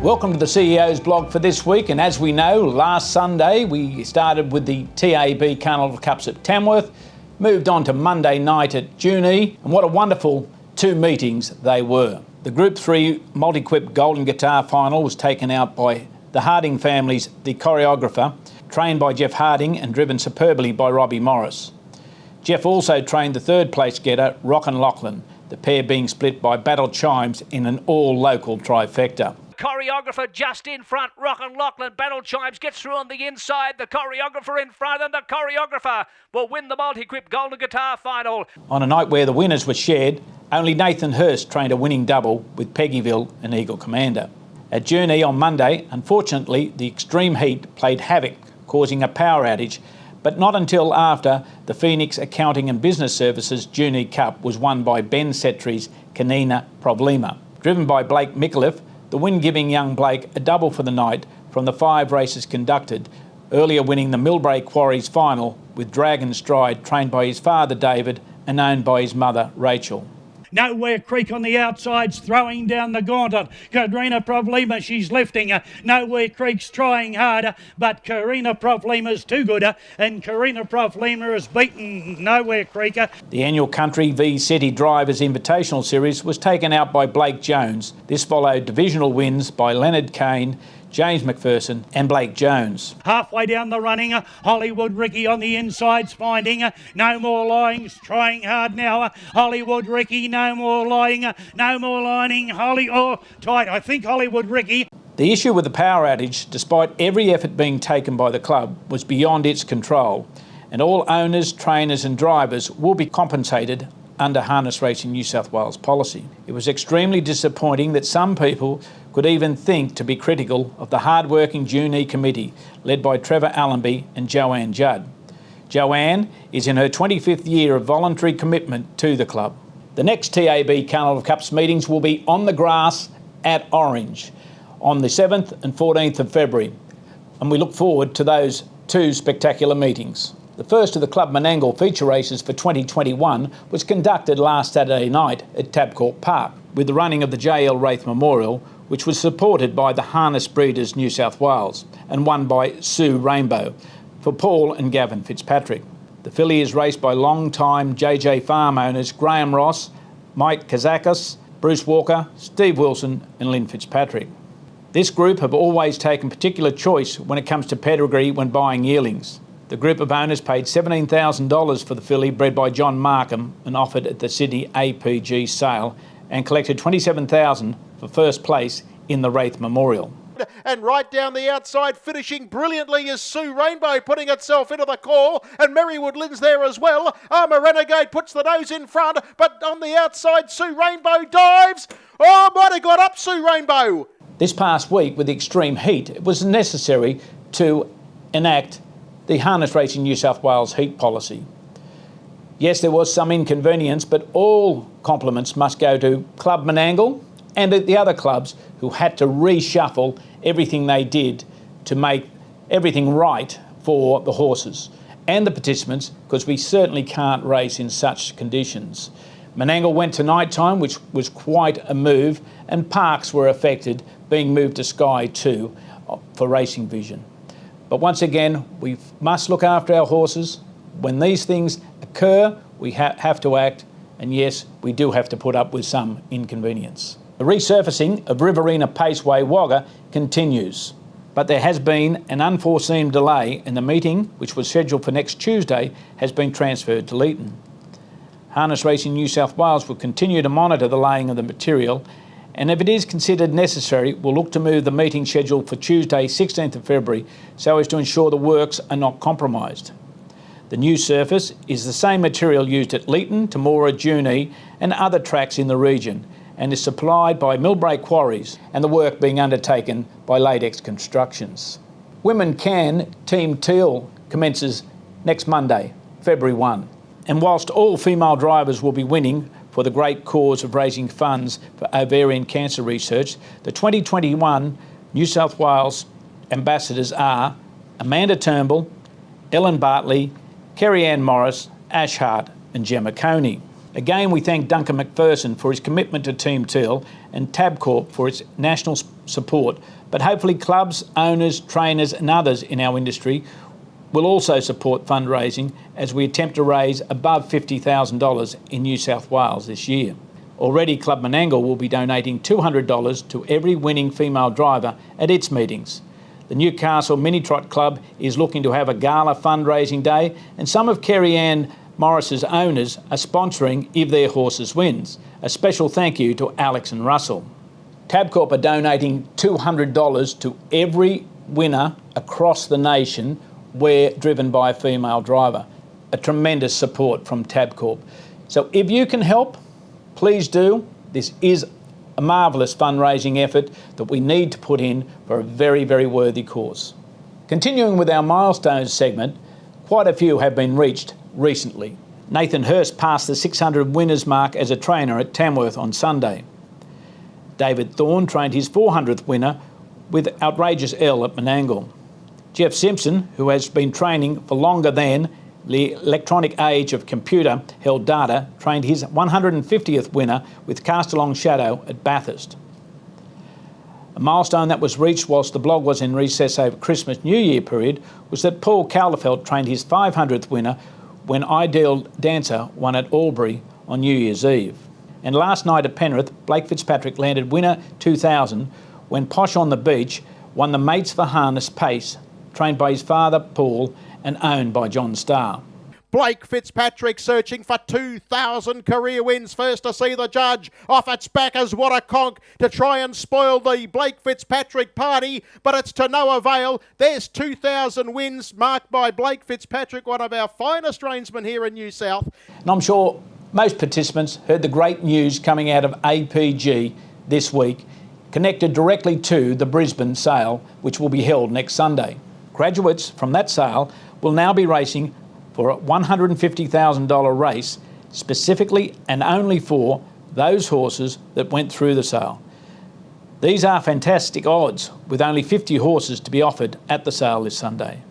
Welcome to the CEO's blog for this week, and as we know, last Sunday we started with the TAB Carnival Cups at Tamworth, moved on to Monday night at Junie, and what a wonderful two meetings they were. The Group 3 multi-equip golden guitar final was taken out by the Harding families, the choreographer, trained by Jeff Harding and driven superbly by Robbie Morris. Jeff also trained the third place getter, Rockin' Lachlan, the pair being split by Battle Chimes in an all-local trifecta. Choreographer just in front, Rockin' Lachlan, Battle Chimes gets through on the inside, the choreographer in front, and the choreographer will win the multi-equip golden guitar final. On a night where the winners were shared, only Nathan Hurst trained a winning double with Peggyville and Eagle Commander. At Junie on Monday, unfortunately, the extreme heat played havoc, causing a power outage, but not until after the Phoenix Accounting and Business Services Junie Cup was won by Ben Setri's Canina Problema. Driven by Blake Micallef, the win giving young Blake a double for the night from the 5 races conducted, earlier winning the Millbrae Quarries final with Dragon Stride, trained by his father David and owned by his mother Rachel. Nowhere Creek on the outsides throwing down the gauntlet. Karina Problema, she's lifting. Nowhere Creek's trying harder, but Karina Problema's too good, and Karina Problema has beaten Nowhere Creek. The annual Country v City Drivers Invitational Series was taken out by Blake Jones. This followed divisional wins by Leonard Kane, James McPherson and Blake Jones. Halfway down the running, Hollywood Ricky on the insides finding no more lying, trying hard now. Hollywood Ricky, no more lying, no more lining. Tight, I think Hollywood Ricky. The issue with the power outage, despite every effort being taken by the club, was beyond its control, and all owners, trainers and drivers will be compensated under Harness Racing New South Wales policy. It was extremely disappointing that some people could even think to be critical of the hard-working Junie committee led by Trevor Allenby and Joanne Judd. Joanne is in her 25th year of voluntary commitment to the club. The next TAB Carnival Cups meetings will be on the grass at Orange on the 7th and 14th of February, and we look forward to those two spectacular meetings. The first of the Club Menangle feature races for 2021 was conducted last Saturday night at Tabcorp Park with the running of the JL Wraith Memorial, which was supported by the Harness Breeders New South Wales and won by Sue Rainbow for Paul and Gavin Fitzpatrick. The filly is raced by long-time JJ Farm owners Graham Ross, Mike Kazakis, Bruce Walker, Steve Wilson and Lynn Fitzpatrick. This group have always taken particular choice when it comes to pedigree when buying yearlings. The group of owners paid $17,000 for the filly bred by John Markham and offered at the Sydney APG sale, and collected $27,000 for first place in the Wraith Memorial. And right down the outside, finishing brilliantly, is Sue Rainbow putting itself into the call, and Merrywood Lynn's there as well. Armour Renegade puts the nose in front, but on the outside, Sue Rainbow dives. Oh, might have got up, Sue Rainbow. This past week, with the extreme heat, it was necessary to enact the Harness Racing New South Wales heat policy. Yes, there was some inconvenience, but all compliments must go to Club Menangle and the other clubs who had to reshuffle everything they did to make everything right for the horses and the participants, because we certainly can't race in such conditions. Menangle went to night time, which was quite a move, and parks were affected, being moved to Sky 2 for racing vision. But once again, we must look after our horses. When these things occur, we have to act, and yes, we do have to put up with some inconvenience. The resurfacing of Riverina Paceway Wagga continues, but there has been an unforeseen delay, and the meeting, which was scheduled for next Tuesday, has been transferred to Leeton. Harness Racing New South Wales will continue to monitor the laying of the material, and if it is considered necessary, we'll look to move the meeting schedule for Tuesday, 16th of February, so as to ensure the works are not compromised. The new surface is the same material used at Leeton, Temora, Junie and other tracks in the region, and is supplied by Millbrae Quarries, and the work being undertaken by Latex Constructions. Women Can Team TEAL commences next Monday, February 1. And whilst all female drivers will be winning for the great cause of raising funds for ovarian cancer research, the 2021 New South Wales ambassadors are Amanda Turnbull, Ellen Bartley, Kerry Ann Morris, Ash Hart and Gemma Coney. Again, we thank Duncan McPherson for his commitment to Team TEAL and Tabcorp for its national support, but hopefully clubs, owners, trainers and others in our industry will also support fundraising as we attempt to raise above $50,000 in New South Wales this year. Already, Club Menangle will be donating $200 to every winning female driver at its meetings. The Newcastle Mini Trot Club is looking to have a gala fundraising day, and some of Kerry Ann Morris's owners are sponsoring if their horses wins. A special thank you to Alex and Russell. Tabcorp are donating $200 to every winner across the nation where driven by a female driver. A tremendous support from Tabcorp. So if you can help, please do. This is a marvellous fundraising effort that we need to put in for a very, very worthy cause. Continuing with our milestones segment, quite a few have been reached recently. Nathan Hurst passed the 600 winners mark as a trainer at Tamworth on Sunday. David Thorne trained his 400th winner with Outrageous L at Menangle. Jeff Simpson, who has been training for longer than the electronic age of computer-held data, trained his 150th winner with Castalong Shadow at Bathurst. A milestone that was reached whilst the blog was in recess over Christmas-New Year period was that Paul Calderfeld trained his 500th winner when Ideal Dancer won at Albury on New Year's Eve. And last night at Penrith, Blake Fitzpatrick landed winner 2000 when Posh on the Beach won the Mates for Harness Pace, trained by his father Paul and owned by John Starr. Blake Fitzpatrick searching for 2,000 career wins. First to see the judge off its back as what a conk to try and spoil the Blake Fitzpatrick party, but it's to no avail. There's 2,000 wins marked by Blake Fitzpatrick, one of our finest reinsmen here in New South. And I'm sure most participants heard the great news coming out of APG this week, connected directly to the Brisbane sale, which will be held next Sunday. Graduates from that sale will now be racing for a $150,000 race, specifically and only for those horses that went through the sale. These are fantastic odds, with only 50 horses to be offered at the sale this Sunday.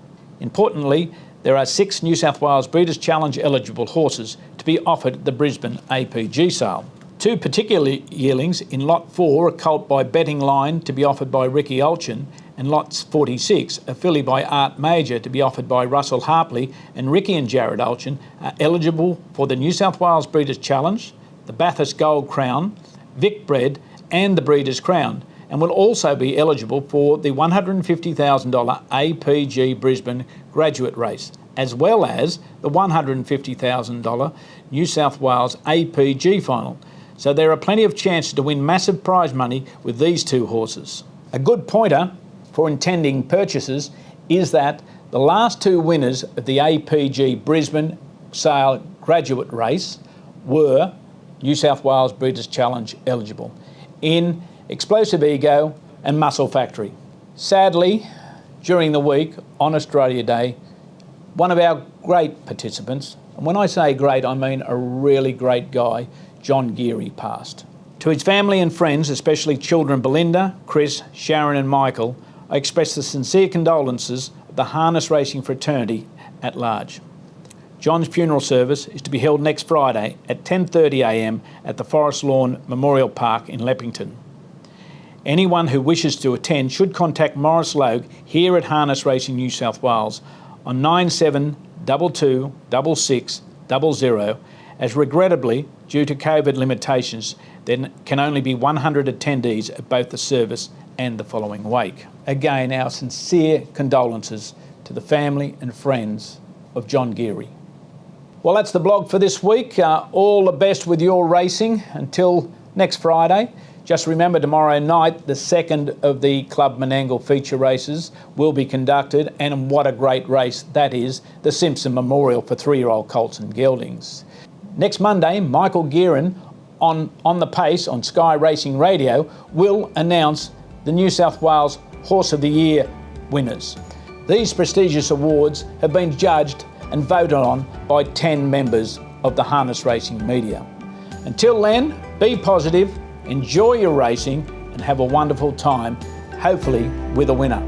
Importantly, there are 6 New South Wales Breeders' Challenge eligible horses to be offered at the Brisbane APG sale. 2 particular yearlings in Lot 4, a colt by Betting Line to be offered by Ricky Olchin, and Lot 46, a filly by Art Major to be offered by Russell Harpley and Ricky and Jared Olchin, are eligible for the New South Wales Breeders' Challenge, the Bathurst Gold Crown, Vic Bred and the Breeders' Crown, and will also be eligible for the $150,000 APG Brisbane Graduate Race, as well as the $150,000 New South Wales APG Final. So there are plenty of chances to win massive prize money with these 2 horses. A good pointer for intending purchases is that the last 2 winners of the APG Brisbane Sale Graduate Race were New South Wales Breeders' Challenge eligible in Explosive Ego and Muscle Factory. Sadly, during the week on Australia Day, one of our great participants, and when I say great, I mean a really great guy, John Geary, passed. To his family and friends, especially children Belinda, Chris, Sharon and Michael, I express the sincere condolences of the harness racing fraternity at large. John's funeral service is to be held next Friday at 10:30 a.m. at the Forest Lawn Memorial Park in Leppington. Anyone who wishes to attend should contact Morris Logue here at Harness Racing New South Wales on 9722 6600, as regrettably, due to COVID limitations, there can only be 100 attendees at both the service and the following wake. Again, our sincere condolences to the family and friends of John Geary. Well, that's the blog for this week. All the best with your racing until next Friday. Just remember, tomorrow night, the second of the Club Menangle feature races will be conducted, and what a great race that is, the Simpson Memorial for 3-year-old colts and geldings. Next Monday, Michael Gearin on the Pace on Sky Racing Radio will announce the New South Wales Horse of the Year winners. These prestigious awards have been judged and voted on by 10 members of the harness racing media. Until then, be positive, enjoy your racing and have a wonderful time, hopefully with a winner.